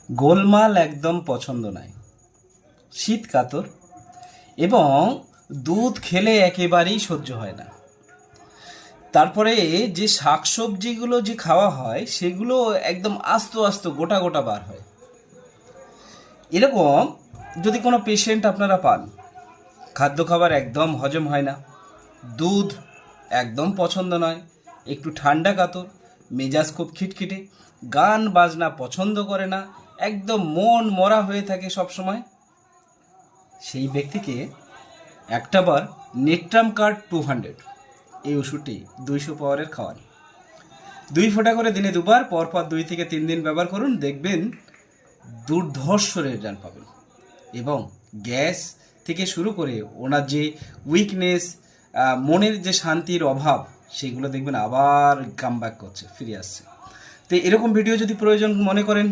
গোলমাল একদম পছন্দ নয়, শীত কাতর এবং দুধ খেলে একেবারেই সহ্য হয় না। তারপরে যে শাকসবজিগুলো যে খাওয়া হয় সেগুলো একদম আস্ত আস্ত গোটা গোটা বার হয়। এরকম যদি কোনো পেশেন্ট আপনারা পান, খাদ্য খাবার একদম হজম হয় না, দুধ একদম পছন্দ নয়, একটু ঠান্ডা কাতর, মেজাজ খুব খিটখিটে, গান বাজনা পছন্দ করে না, একদম মন মরা হয়ে থাকে সব সময়, সেই ব্যক্তিকে একটাবার নেট্রাম কার্ড 200 এই ওষুধটি 200 পাওয়ারের খাওয়ান। 2 ফোঁটা করে দিনে দুবার, পরপর 2 থেকে 3 দিন ব্যবহার করুন, দেখবেন দুর্ধর্ষ রেজাল্ট পাবেন। এবং গ্যাস থেকে শুরু করে ওনার যে উইকনেস, মনের যে শান্তির অভাব, সেগুলো দেখবেন আবার কাম ব্যাক করছে, ফিরে আসছে। তো এরকম ভিডিও যদি প্রয়োজন মনে করেন